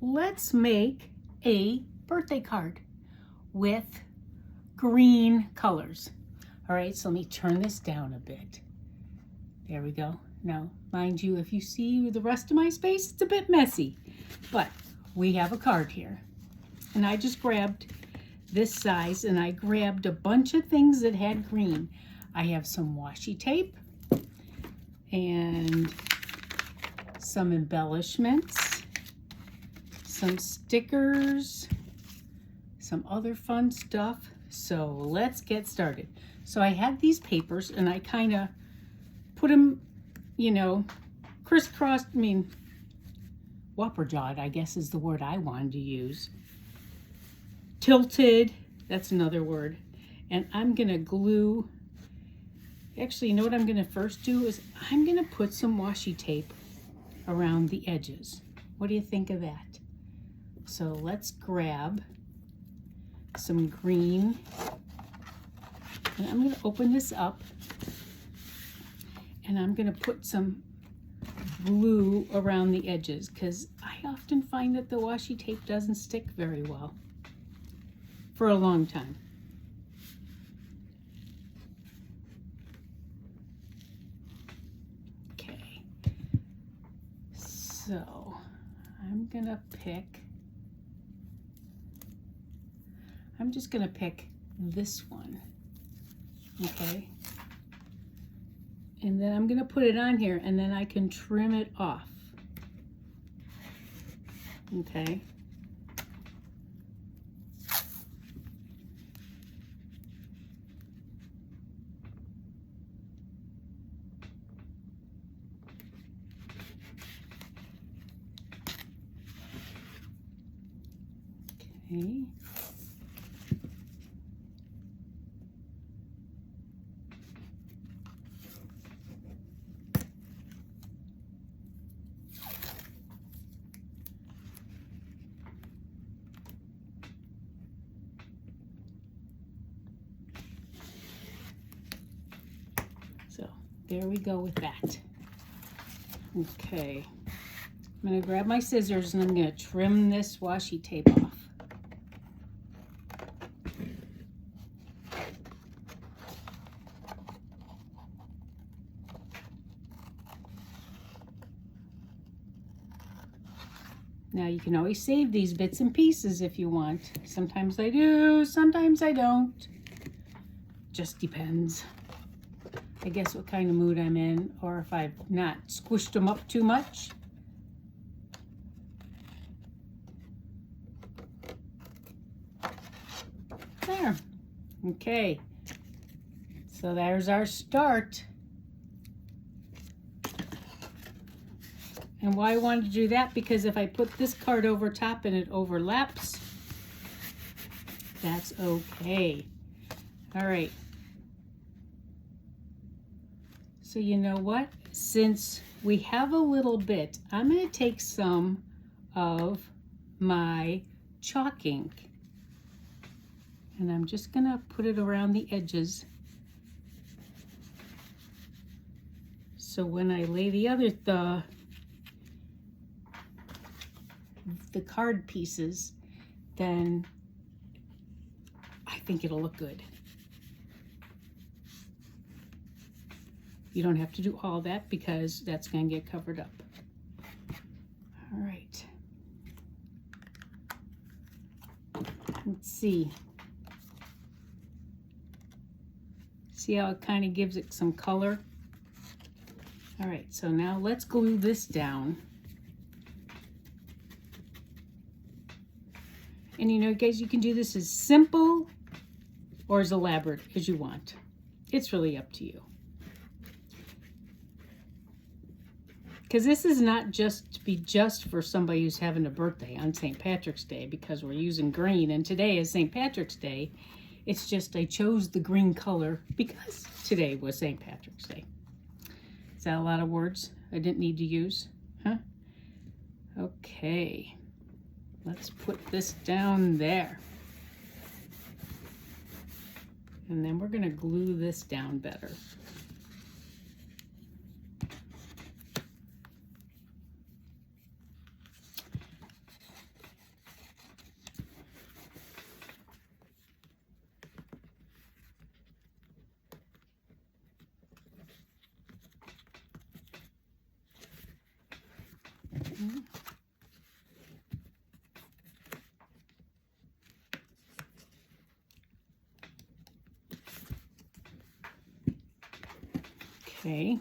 let's make a birthday card with green colors. All right, so let me turn this down a bit. There we go. Now, mind you, if you see the rest of my space, it's a bit messy, but we have a card here. And I just grabbed this size, and I grabbed a bunch of things that had green. I have some washi tape and some embellishments, some stickers, some other fun stuff. So let's get started. So I had these papers, and I kind of put them, you know, crisscrossed, whopper-jawed, I guess is the word I wanted to use. Tilted, that's another word. And I'm gonna glue, actually, you know what I'm gonna first do is I'm gonna put some washi tape around the edges. What do you think of that? So let's grab some green, and I'm gonna open this up, and I'm gonna put some glue around the edges because I often find that the washi tape doesn't stick very well for a long time. Okay, so I'm just gonna pick this one, okay? And then I'm gonna put it on here, and then I can trim it off, okay? Okay. So there we go with that. Okay, I'm gonna grab my scissors and I'm gonna trim this washi tape off. Now you can always save these bits and pieces if you want. Sometimes I do, sometimes I don't. Just depends. I guess what kind of mood I'm in, or if I've not squished them up too much. There. Okay. So there's our start. And why I wanted to do that, because if I put this card over top and it overlaps, that's okay. All right. So you know what? Since we have a little bit, I'm going to take some of my chalk ink, and I'm just going to put it around the edges. So when I lay the card pieces, then I think it'll look good. You don't have to do all that because that's going to get covered up. All right. Let's see. See how it kind of gives it some color? All right, so now let's glue this down. And you know, guys, you can do this as simple or as elaborate as you want. It's really up to you. Because this is not just to be just for somebody who's having a birthday on St. Patrick's Day, because we're using green, and today is St. Patrick's Day. It's just I chose the green color because today was St. Patrick's Day. Is that a lot of words I didn't need to use? Huh? Okay. Let's put this down there. And then we're going to glue this down better. Okay.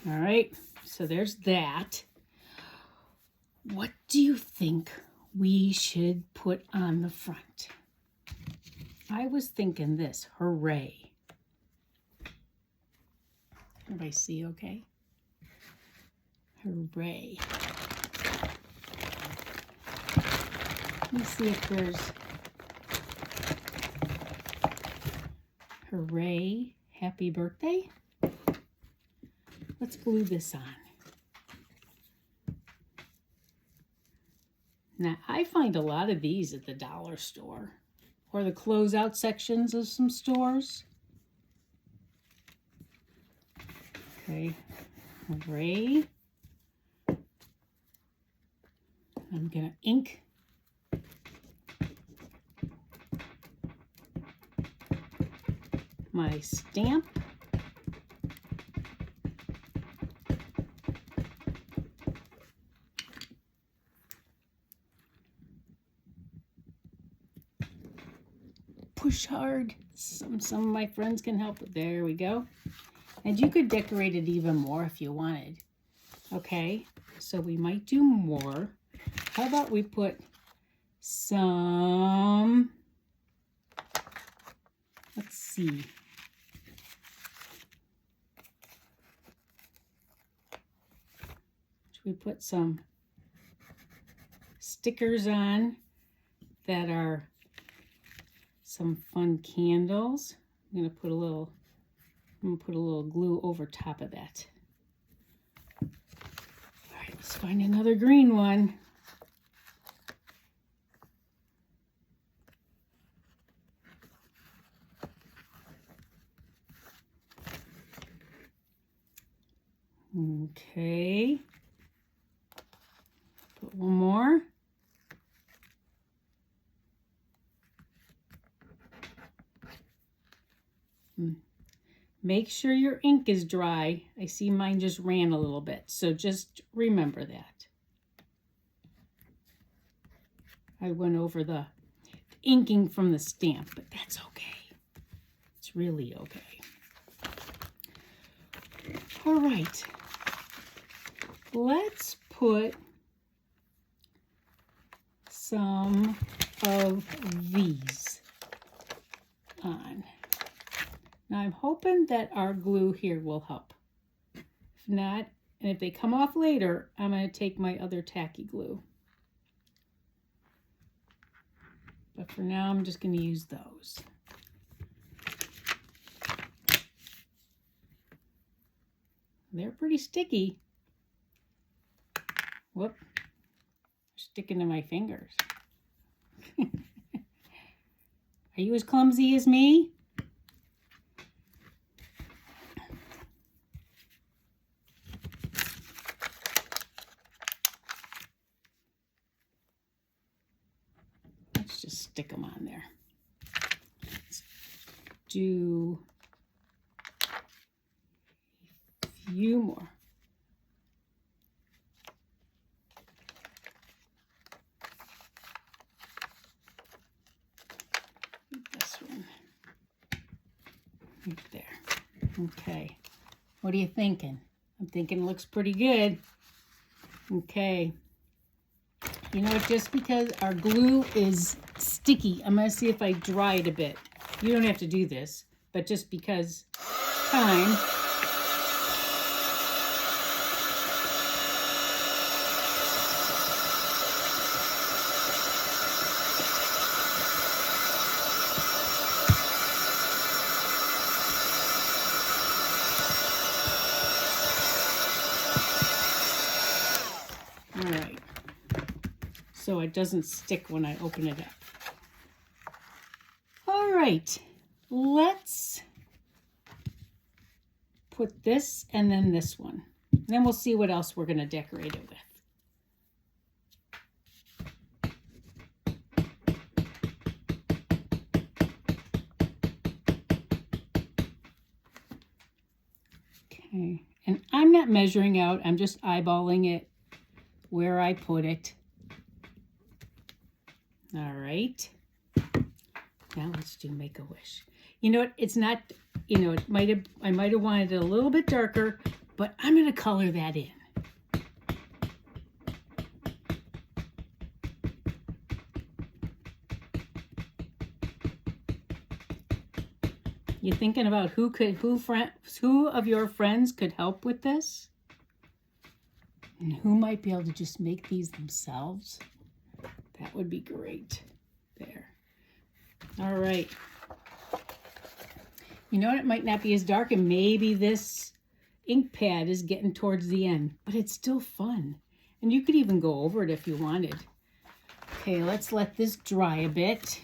All right, so there's that. What do you think we should put on the front? I was thinking this, hooray. Everybody see okay? Hooray. Let me see if there's hooray, happy birthday. Let's glue this on. Now, I find a lot of these at the dollar store or the closeout sections of some stores. Okay, hooray. I'm gonna ink my stamp. Push hard. Some of my friends can help. There we go. And you could decorate it even more if you wanted. Okay, so we might do more. How about we put some, let's see. Should we put some stickers on that are some fun candles? I'm gonna put a little glue over top of that. All right, let's find another green one. Okay. Put one more. Make sure your ink is dry. I see mine just ran a little bit, so just remember that. I went over the inking from the stamp, but that's okay. It's really okay. All right, let's put some of these on. Now I'm hoping that our glue here will help. If not, and if they come off later, I'm going to take my other tacky glue. But for now, I'm just going to use those. They're pretty sticky. Whoop. They're sticking to my fingers. Are you as clumsy as me? Let's just stick them on there. Let's do a few more. This one right there. Okay, what are you thinking? I'm thinking it looks pretty good. Okay, you know, just because our glue is sticky, I'm going to see if I dry it a bit. You don't have to do this, but just because time. All right, so it doesn't stick when I open it up. All right, let's put this and then this one. Then we'll see what else we're going to decorate it with. Okay, And I'm not measuring out, I'm just eyeballing it where I put it. All right. Now let's do Make-A-Wish. You know what? It's not, you know, I might have wanted it a little bit darker, but I'm going to color that in. You thinking about who of your friends could help with this? And who might be able to just make these themselves? That would be great. There. All right. You know what? It might not be as dark, and maybe this ink pad is getting towards the end, but it's still fun. And you could even go over it if you wanted. Okay, let's let this dry a bit.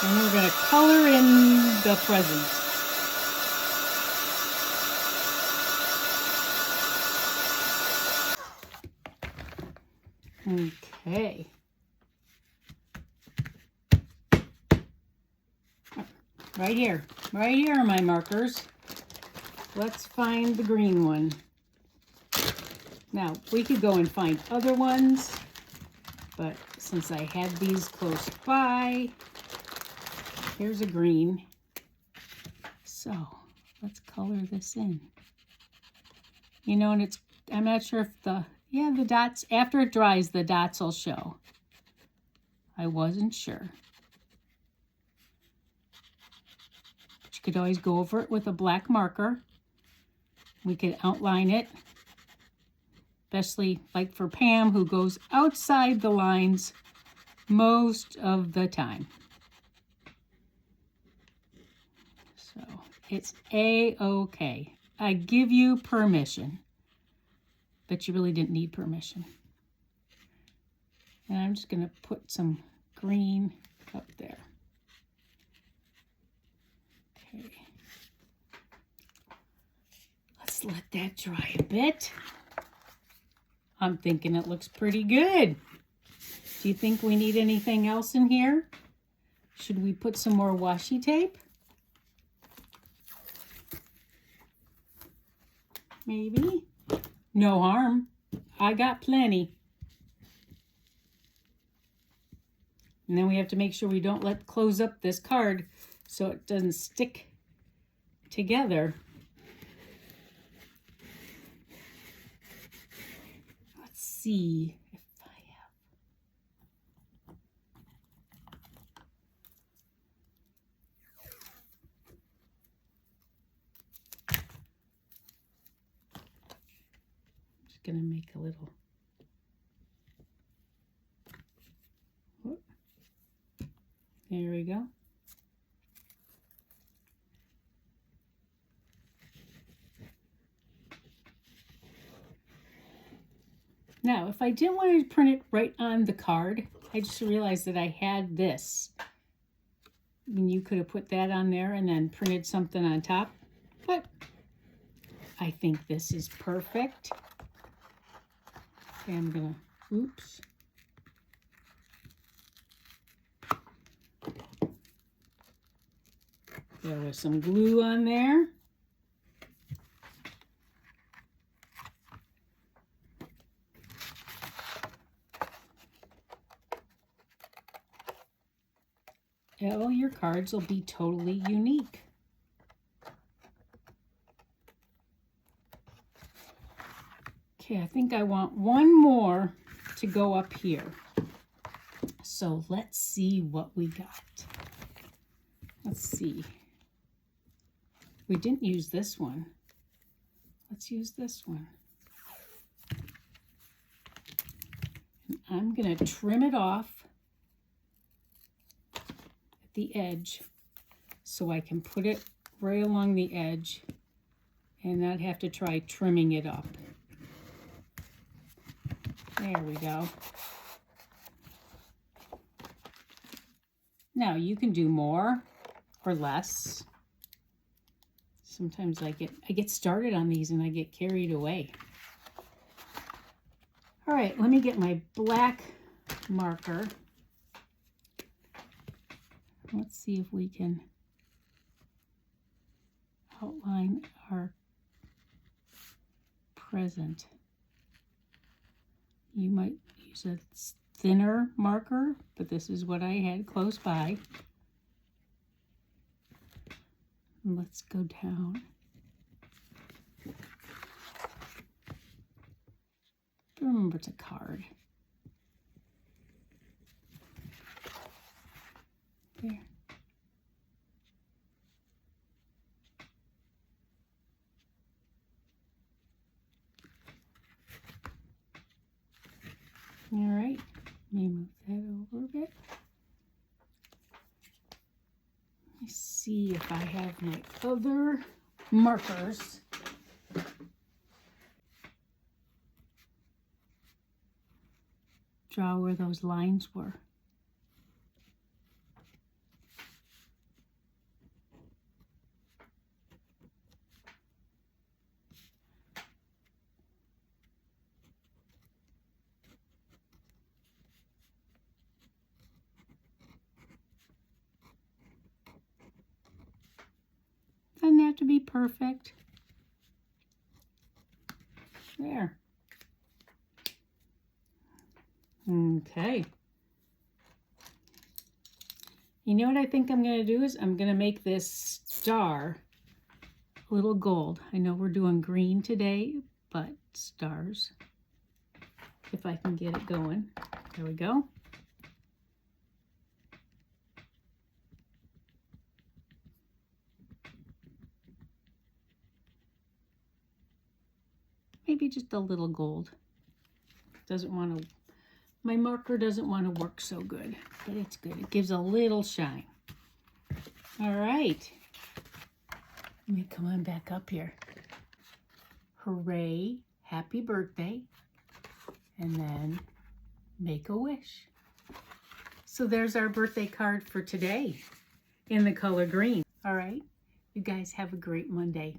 And we're going to color in the present. Okay. Right here are my markers. Let's find the green one. Now, we could go and find other ones, but since I had these close by, here's a green. So let's color this in. You know, and I'm not sure if the dots, after it dries, the dots will show. I wasn't sure. But you could always go over it with a black marker. We could outline it, especially like for Pam, who goes outside the lines most of the time. So it's A-okay. I give you permission, but you really didn't need permission. And I'm just going to put some green up there. Okay. Let's let that dry a bit. I'm thinking it looks pretty good. Do you think we need anything else in here? Should we put some more washi tape? Maybe. No harm. I got plenty. And then we have to make sure we don't close up this card so it doesn't stick together. Let's see if I have. I'm just going to make a little. Whoop. There we go. Now, if I didn't want to print it right on the card, I just realized that I had this. I mean, you could have put that on there and then printed something on top, but I think this is perfect. Okay, I'm gonna, oops. There was some glue on there. Oh, your cards will be totally unique. Okay, I think I want one more to go up here. So let's see what we got. Let's see. We didn't use this one. Let's use this one. And I'm going to trim it off the edge so I can put it right along the edge and not have to try trimming it up. There we go. Now you can do more or less. Sometimes I get started on these and I get carried away. All right, let me get my black marker. Let's see if we can outline our present. You might use a thinner marker, but this is what I had close by. And let's go down. Remember, it's a card. There. All right, let me move that over a bit. Let me see if I have my other markers. Draw where those lines were. Doesn't have to be perfect. There. Okay. You know what I think I'm going to do is I'm going to make this star a little gold. I know we're doing green today, but stars, if I can get it going. There we go. Maybe just a little gold. Doesn't want to, my marker doesn't want to work so good, but it's good. It gives a little shine. All right. Let me come on back up here. Hooray, happy birthday, and then make a wish. So there's our birthday card for today in the color green. All right, you guys have a great Monday.